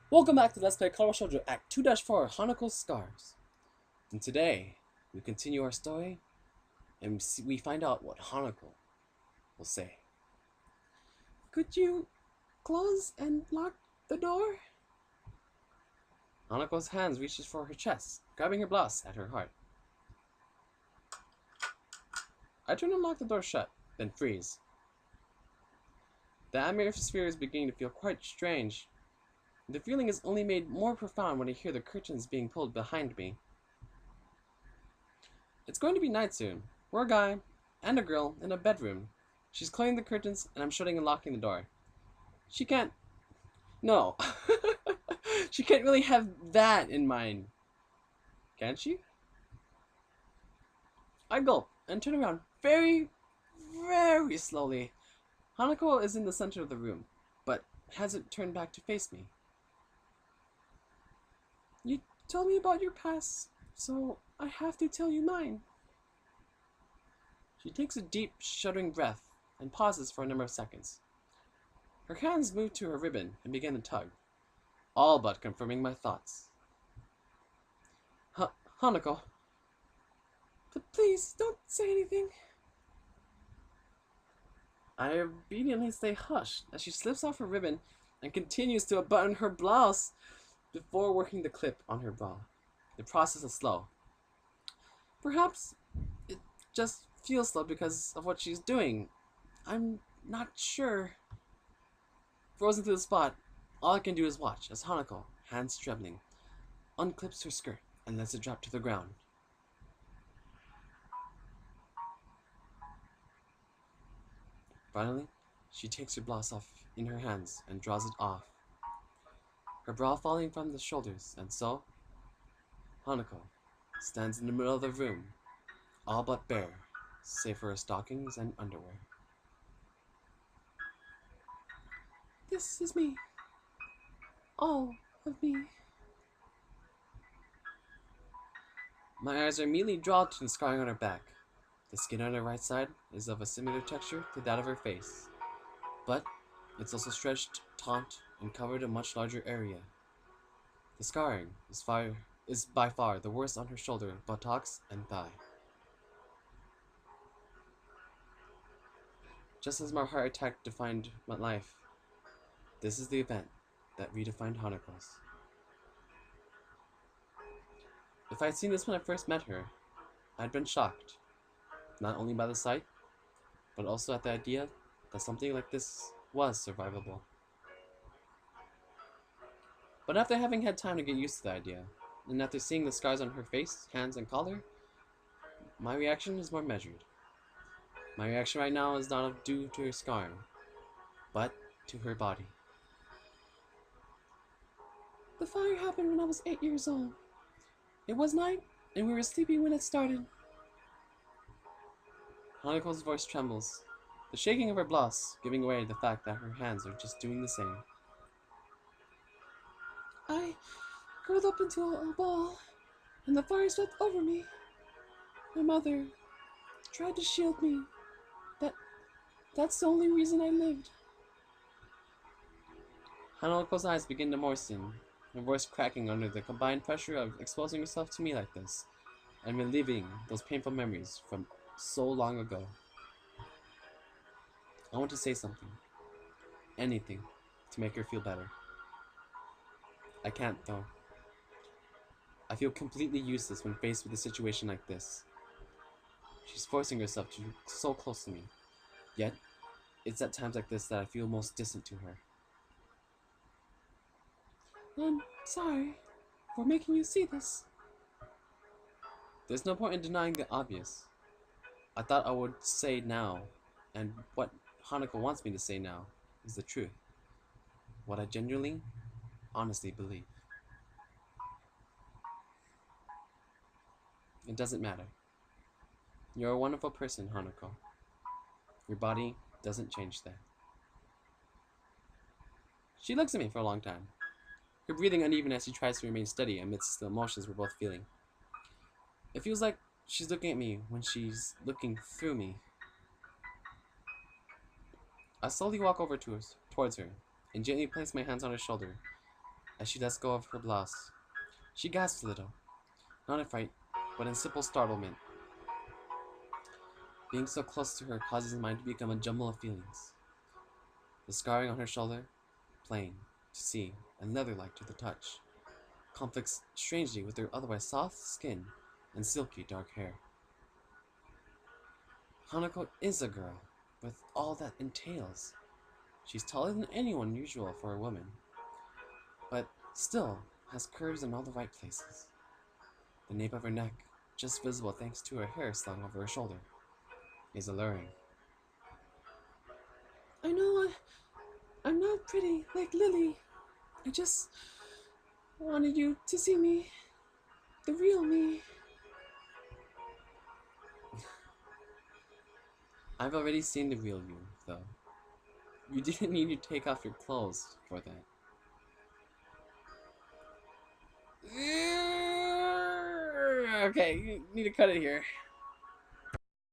Welcome back to Let's Play Katawa Shoujo Act 2-4 Hanako's Scars. And today, we continue our story, and we find out what Hanako will say. Could you close and lock the door? Hanako's hands reaches for her chest, grabbing her blouse at her heart. I turn and lock the door shut, then freeze. The atmosphere is beginning to feel quite strange. The feeling is only made more profound when I hear the curtains being pulled behind me. It's going to be night soon. We're a guy and a girl in a bedroom. She's closing the curtains and I'm shutting and locking the door. She can't... No. She can't really have that in mind. Can she? I gulp and turn around very, very slowly. Hanako is in the center of the room, but hasn't turned back to face me. You told me about your past, so I have to tell you mine. She takes a deep, shuddering breath and pauses for a number of seconds. Her hands move to her ribbon and begin to tug, all but confirming my thoughts. Hanako, please don't say anything. I obediently stay hushed as she slips off her ribbon and continues to unbutton her blouse before working the clip on her bra. The process is slow. Perhaps it just feels slow because of what she's doing. I'm not sure. Frozen to the spot, all I can do is watch as Hanako, hands trembling, unclips her skirt and lets it drop to the ground. Finally, she takes her blouse off in her hands and draws it off, her bra falling from the shoulders, and so, Hanako stands in the middle of the room, all but bare, save for her stockings and underwear. This is me. All of me. My eyes are immediately drawn to the scarring on her back. The skin on her right side is of a similar texture to that of her face, but it's also stretched, taut, and covered a much larger area. The scarring is by far the worst on her shoulder, buttocks, and thigh. Just as my heart attack defined my life, this is the event that redefined Hanako's. If I had seen this when I first met her, I had been shocked, not only by the sight, but also at the idea that something like this was survivable. But after having had time to get used to the idea, and after seeing the scars on her face, hands, and collar, my reaction is more measured. My reaction right now is not due to her scarring, but to her body. The fire happened when I was 8 years old. It was night, and we were sleeping when it started. Hanako's voice trembles, the shaking of her blouse giving away the fact that her hands are just doing the same. I curled up into a ball, and the fire swept over me. My mother tried to shield me. That's the only reason I lived. Hanako's eyes begin to moisten, her voice cracking under the combined pressure of exposing herself to me like this, and reliving those painful memories from so long ago. I want to say something. Anything to make her feel better. I can't, though. I feel completely useless when faced with a situation like this. She's forcing herself to be so close to me, yet it's at times like this that I feel most distant to her. I'm sorry for making you see this. There's no point in denying the obvious. I thought I would say now, and what Hanako wants me to say now is the truth. What I genuinely, honestly believe. It doesn't matter. You're a wonderful person, Hanako. Your body doesn't change that. She looks at me for a long time, her breathing uneven as she tries to remain steady amidst the emotions we're both feeling. It feels like she's looking at me when she's looking through me. I slowly walk over towards her and gently place my hands on her shoulder, as she lets go of her blouse. She gasps a little, not in fright, but in simple startlement. Being so close to her causes his mind to become a jumble of feelings. The scarring on her shoulder, plain to see and leather-like to the touch, conflicts strangely with her otherwise soft skin and silky dark hair. Hanako is a girl, with all that entails. She's taller than anyone usual for a woman, but still has curves in all the right places. The nape of her neck, just visible thanks to her hair slung over her shoulder, is alluring. I know I'm not pretty like Lily. I just wanted you to see me, the real me. I've already seen the real you, though. You didn't need to take off your clothes for that. Okay, you need to cut it here.